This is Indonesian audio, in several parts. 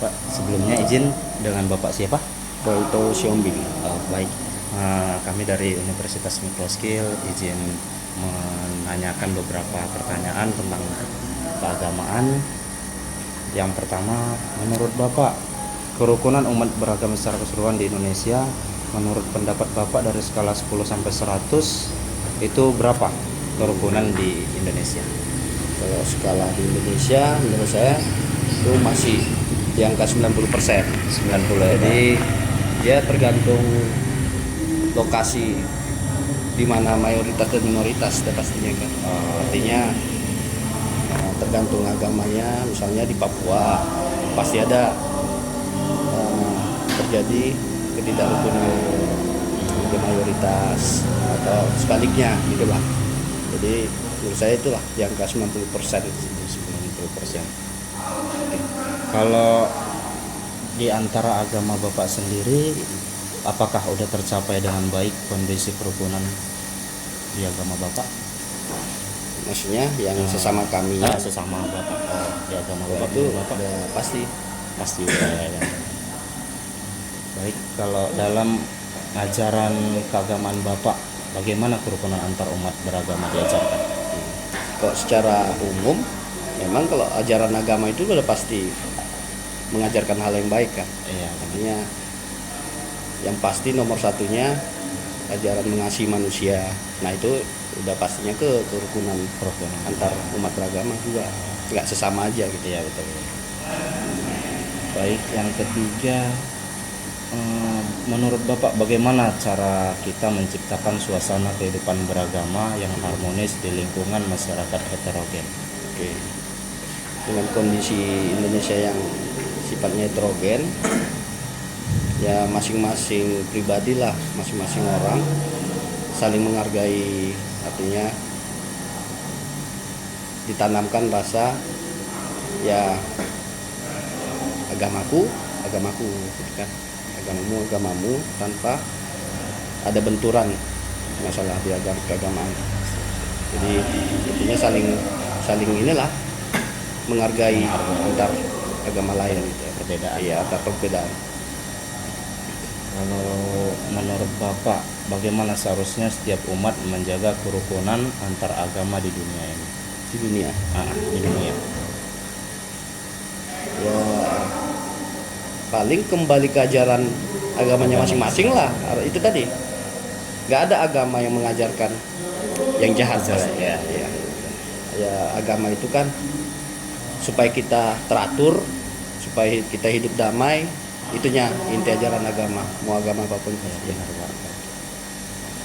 Pak, sebelumnya izin dengan Bapak siapa? Walto Siombing. Oh, baik. Kami dari Universitas Mikroskill izin menanyakan beberapa pertanyaan tentang keagamaan. Yang pertama, menurut Bapak, kerukunan umat beragama secara keseluruhan di Indonesia, menurut pendapat Bapak dari skala 10 sampai 100, itu berapa kerukunan di Indonesia? Kalau skala di Indonesia menurut saya itu masih di angka 90%. 90. Jadi dia tergantung lokasi di mana mayoritas dan minoritas pastinya kan. Artinya tergantung agamanya. Misalnya di Papua pasti ada terjadi ketidakrukunan di mayoritas atau sebaliknya gitulah. Jadi menurut saya itulah di angka 90%. 90%. Kalau di antara agama Bapak sendiri, apakah udah tercapai dengan baik kondisi kerukunan di agama Bapak? Maksudnya yang sesama kami ya, Sesama Bapak di agama Bapak itu Bapak udah pasti. udah ya. Baik, kalau dalam ajaran keagamaan Bapak, bagaimana kerukunan antar umat beragama diajarkan? Kalau secara umum memang kalau ajaran agama itu udah pasti mengajarkan hal yang baik kan. Iya, Artinya yang pasti nomor satunya ajaran mengasihi manusia. Nah itu udah pastinya kerukunan antar umat beragama juga, nggak sesama aja gitu. ya, betul. Baik, yang ketiga, menurut Bapak bagaimana cara kita menciptakan suasana kehidupan beragama yang harmonis di lingkungan masyarakat heterogen? Oke. Dengan kondisi Indonesia yang sifatnya heterogen, ya masing-masing pribadi lah, masing-masing orang saling menghargai. Artinya ditanamkan rasa ya agamaku gitu kan, agamamu tanpa ada benturan masalah di keagamaan. Jadi intinya saling inilah menghargai antar agama lain gitu. Perbedaan. Iya, antar perbedaan. Kalau menurut Bapak, bagaimana seharusnya setiap umat menjaga kerukunan antar agama di dunia ini? Di dunia. Di dunia. Ya paling kembali ke ajaran agamanya masing-masing lah. Itu tadi. Nggak ada agama yang mengajarkan yang jahat. Ya. Ya agama itu kan supaya kita teratur, supaya kita hidup damai, itunya inti ajaran agama, mau agama apapun. Benar, Pak.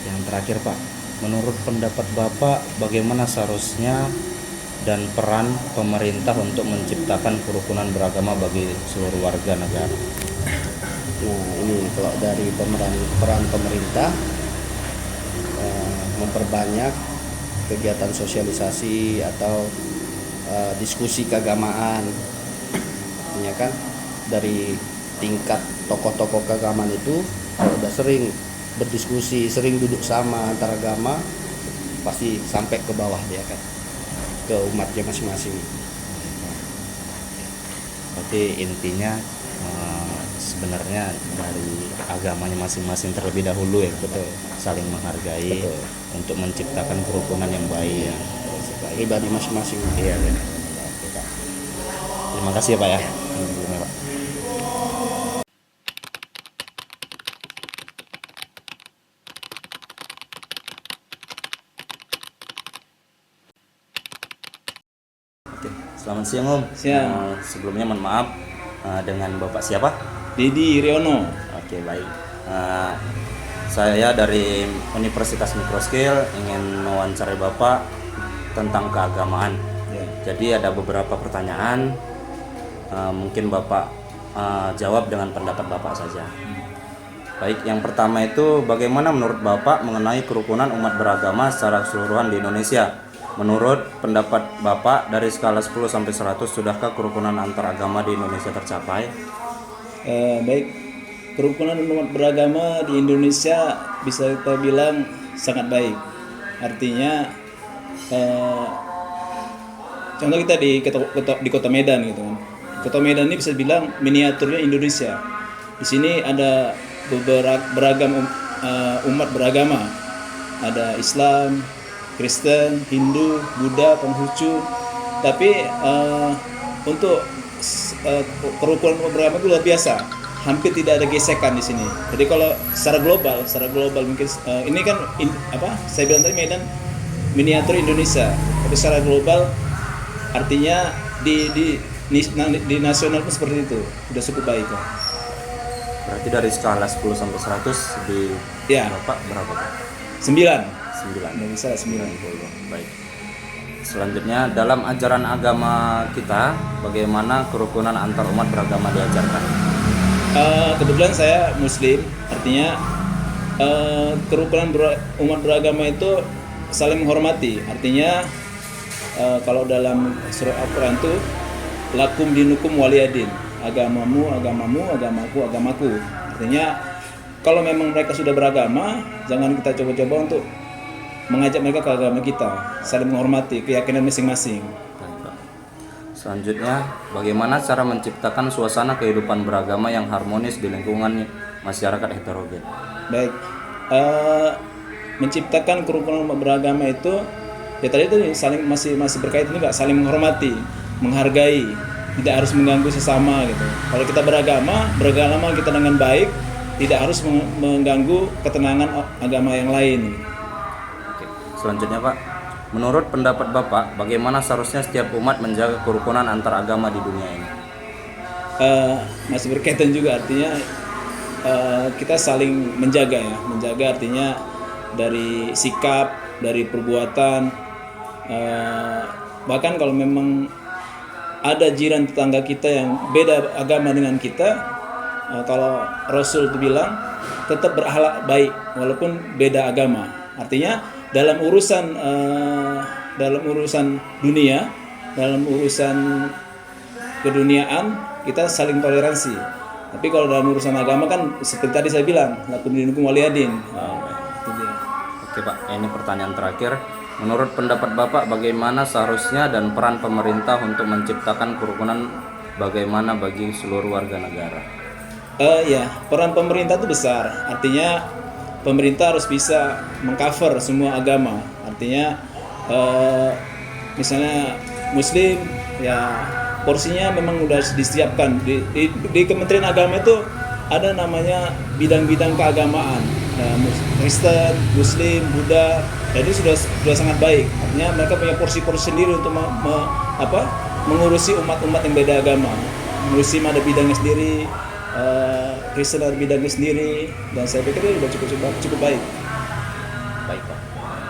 Yang terakhir, Pak, menurut pendapat Bapak, bagaimana seharusnya dan peran pemerintah untuk menciptakan kerukunan beragama bagi seluruh warga negara? Nah ini kalau dari peran pemerintah memperbanyak kegiatan sosialisasi atau diskusi keagamaan. Artinya kan dari tingkat tokoh-tokoh keagamaan itu kalau udah sering berdiskusi, sering duduk sama antar agama, pasti sampai ke bawah dia kan, ke umatnya masing-masing. Berarti intinya sebenarnya dari agamanya masing-masing terlebih dahulu ya, Betul. saling menghargai. Betul. Untuk menciptakan kerukunan yang baik. Iya. Pribadi masing-masing. Iya, benar. Oke, Pak. Terima kasih ya, Pak ya. Terima, Pak. Oke, selamat siang Om. Siang. Sebelumnya mohon maaf, dengan Bapak siapa? Dedi Riono. Oke, baik. Saya dari Universitas Mikroskill ingin mewawancarai Bapak tentang keagamaan. Ya. Jadi ada beberapa pertanyaan, mungkin Bapak jawab dengan pendapat Bapak saja. Baik, yang pertama itu bagaimana menurut Bapak mengenai kerukunan umat beragama secara keseluruhan di Indonesia? Menurut pendapat Bapak dari skala 10 sampai 100, sudahkah kerukunan antar agama di Indonesia tercapai? Baik, kerukunan umat beragama di Indonesia bisa kita bilang sangat baik. Artinya, contoh kita di kota Medan gitu kan. Kota Medan ini bisa bilang miniaturnya Indonesia. Di sini ada beragam umat beragama. Ada Islam, Kristen, Hindu, Buddha, Konghucu. Tapi untuk kerukunan umat beragama itu luar biasa. Hampir tidak ada gesekan di sini. Jadi kalau secara global mungkin ini kan saya bilang tadi Medan miniatur Indonesia. Tapi secara global artinya di nasional pun seperti itu. Sudah cukup baik lah. Berarti dari skala 10 sampai 100 di Ya. Bapak berapa Pak? 9. 9. Indonesia 9. Baik. Selanjutnya, dalam ajaran agama kita, bagaimana kerukunan antar umat beragama diajarkan? Kebetulan saya Muslim, artinya kerukunan umat beragama itu saling menghormati. Artinya kalau dalam surah Al-Quran itu lakum dinukum waliyadin, agamamu agamamu, agamaku agamaku. Artinya kalau memang mereka sudah beragama, jangan kita coba-coba untuk mengajak mereka ke agama kita, saling menghormati keyakinan masing-masing. Baik, Pak. Selanjutnya, bagaimana cara menciptakan suasana kehidupan beragama yang harmonis di lingkungan masyarakat heterogen? Baik, menciptakan kerukunan umat beragama itu ya tadi itu saling masih berkaitan juga, saling menghormati, menghargai, tidak harus mengganggu sesama gitu. Kalau kita beragama kita dengan baik, tidak harus mengganggu ketenangan agama yang lain. Oke. Selanjutnya Pak, menurut pendapat Bapak, bagaimana seharusnya setiap umat menjaga kerukunan antar agama di dunia ini? Masih berkaitan juga, artinya kita saling menjaga ya, menjaga artinya dari sikap, dari perbuatan, bahkan kalau memang ada jiran tetangga kita yang beda agama dengan kita, kalau Rasul itu bilang tetap berakhlak baik walaupun beda agama. Artinya dalam urusan dunia, dalam urusan keduniaan kita saling toleransi. Tapi kalau dalam urusan agama kan seperti tadi saya bilang, lakum dinukum waliyadin. Itu dia. Oke Pak, ini pertanyaan terakhir. Menurut pendapat Bapak, bagaimana seharusnya dan peran pemerintah untuk menciptakan kerukunan bagaimana bagi seluruh warga negara? Ya, peran pemerintah itu besar. Artinya pemerintah harus bisa mengcover semua agama. Artinya misalnya Muslim, ya porsinya memang sudah disiapkan di Kementerian Agama itu ada namanya bidang-bidang keagamaan. Nah, Kristen, Muslim, Buddha, jadi sudah sangat baik. Artinya mereka punya porsi-porsi sendiri untuk mengurusi umat-umat yang beda agama. Muslim ada bidangnya sendiri, Kristen ada bidangnya sendiri, dan saya pikir itu sudah cukup baik. Baik Pak.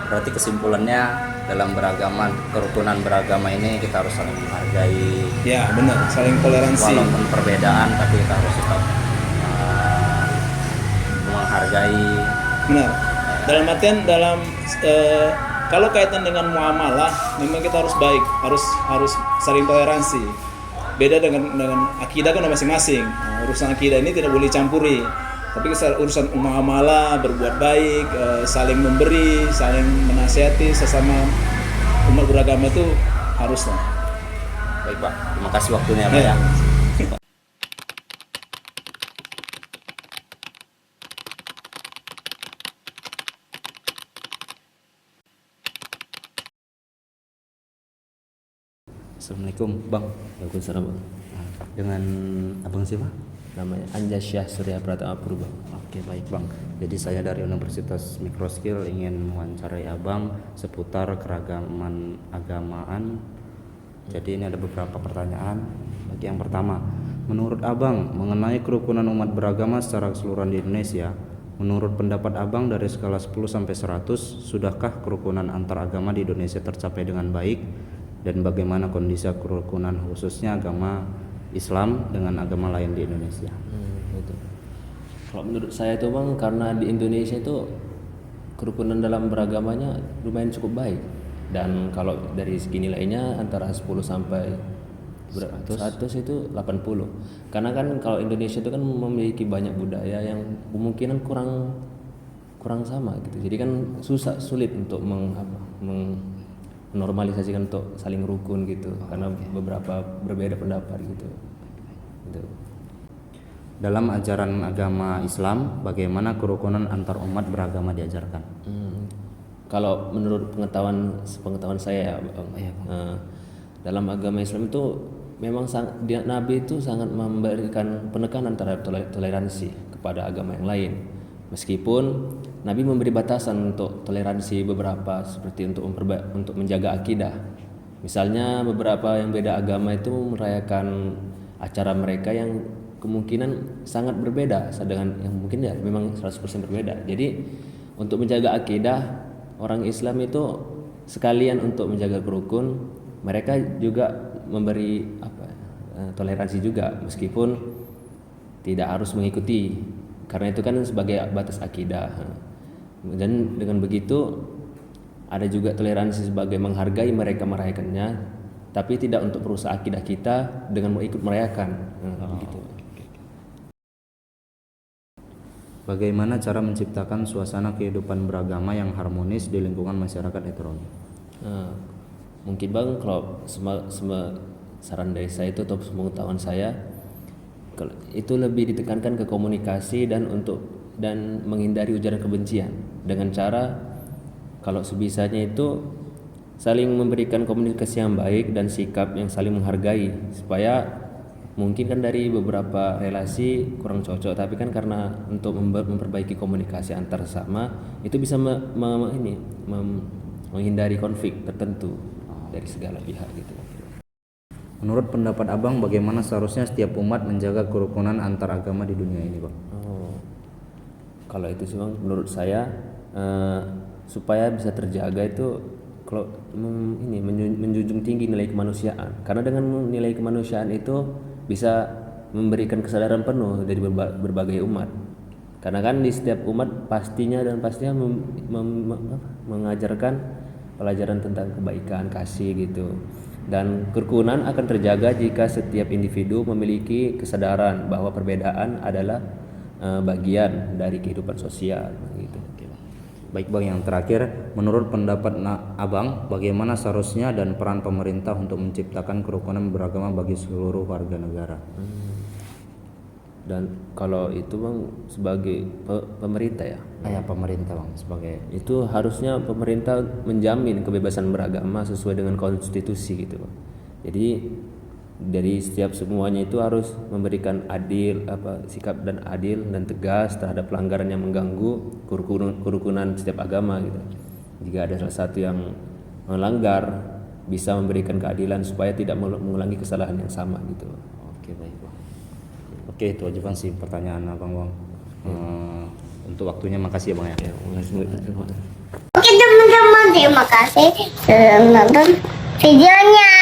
Berarti kesimpulannya dalam kerukunan beragama ini kita harus saling menghargai. Ya benar, saling toleransi. Walaupun perbedaan, tapi kita harus tetap menghargai. Benar. Dalam artian kalau kaitan dengan muamalah, memang kita harus baik, harus saling toleransi. Beda dengan akidah kan masing-masing. Nah, urusan akidah ini tidak boleh campuri. Tapi urusan muamalah, berbuat baik, saling memberi, saling menasihati sesama umat beragama itu haruslah. Baik Pak, terima kasih waktunya Pak ya. Assalamualaikum Bang. Waalaikumsalam. Dengan Abang siapa? Namanya Anjasyah Surya Pratama Purba. Oke baik Bang. Jadi saya dari Universitas Microskill ingin mewawancarai Abang seputar keragaman agamaan. Jadi ini ada beberapa pertanyaan. Bagi yang pertama, menurut Abang mengenai kerukunan umat beragama secara keseluruhan di Indonesia, menurut pendapat Abang dari skala 10 sampai 100, sudahkah kerukunan antar agama di Indonesia tercapai dengan baik? dan bagaimana kondisi kerukunan khususnya agama Islam dengan agama lain di Indonesia. Gitu. Kalau menurut saya itu Bang, karena di Indonesia itu kerukunan dalam beragamanya lumayan cukup baik, dan kalau dari segi nilainya antara 10 sampai 100 itu 80. Karena kan kalau Indonesia itu kan memiliki banyak budaya yang kemungkinan kurang sama gitu. Jadi kan sulit untuk menormalisasikan untuk saling rukun gitu, karena beberapa berbeda pendapat gitu. Dalam ajaran agama Islam, bagaimana kerukunan antar umat beragama diajarkan? Kalau menurut pengetahuan saya ya, Bang, dalam agama Islam itu memang Nabi itu sangat memberikan penekanan terhadap toleransi kepada agama yang lain. Meskipun Nabi memberi batasan untuk toleransi beberapa, seperti untuk menjaga akidah. Misalnya beberapa yang beda agama itu merayakan acara mereka yang kemungkinan sangat berbeda dengan yang mungkin ya memang 100% berbeda. Jadi untuk menjaga akidah, orang Islam itu sekalian untuk menjaga rukun, mereka juga memberi toleransi juga, meskipun tidak harus mengikuti, karena itu kan sebagai batas akidah. Dan dengan begitu ada juga toleransi sebagai menghargai mereka merayakannya, tapi tidak untuk merusak akidah kita dengan mau ikut merayakan. Begitu. Bagaimana cara menciptakan suasana kehidupan beragama yang harmonis di lingkungan masyarakat heterogen? Mungkin Bang, kalau saran dari saya itu atau pengetahuan saya, itu lebih ditekankan ke komunikasi dan menghindari ujaran kebencian, dengan cara kalau sebisanya itu saling memberikan komunikasi yang baik dan sikap yang saling menghargai, supaya mungkin kan dari beberapa relasi kurang cocok, tapi kan karena untuk memperbaiki komunikasi antar sesama itu bisa menghindari konflik tertentu dari segala pihak gitu. Menurut pendapat Abang, bagaimana seharusnya setiap umat menjaga kerukunan antar agama di dunia ini, Bang? Kalau itu sih Bang, menurut saya supaya bisa terjaga itu kalau menjunjung tinggi nilai kemanusiaan, karena dengan nilai kemanusiaan itu bisa memberikan kesadaran penuh dari berbagai umat. Karena kan di setiap umat pastinya mengajarkan pelajaran tentang kebaikan, kasih gitu. Dan kerukunan akan terjaga jika setiap individu memiliki kesadaran bahwa perbedaan adalah bagian dari kehidupan sosial gitu. Baik Bang, yang terakhir, menurut pendapat Abang, bagaimana seharusnya dan peran pemerintah untuk menciptakan kerukunan beragama bagi seluruh warga negara? Dan kalau itu Bang, sebagai pemerintah ya, Pemerintah Bang, sebagai itu harusnya pemerintah menjamin kebebasan beragama sesuai dengan konstitusi gitu Bang. Jadi dari setiap semuanya itu harus memberikan sikap dan adil dan tegas terhadap pelanggaran yang mengganggu kerukunan setiap agama gitu. Jika ada salah satu yang melanggar, bisa memberikan keadilan supaya tidak mengulangi kesalahan yang sama gitu. Oke, baik Bang. Oke, itu aja Bang sih pertanyaan Abang Bang. Untuk waktunya makasih ya Bang ya. Oke teman-teman, terima kasih sudah menonton videonya.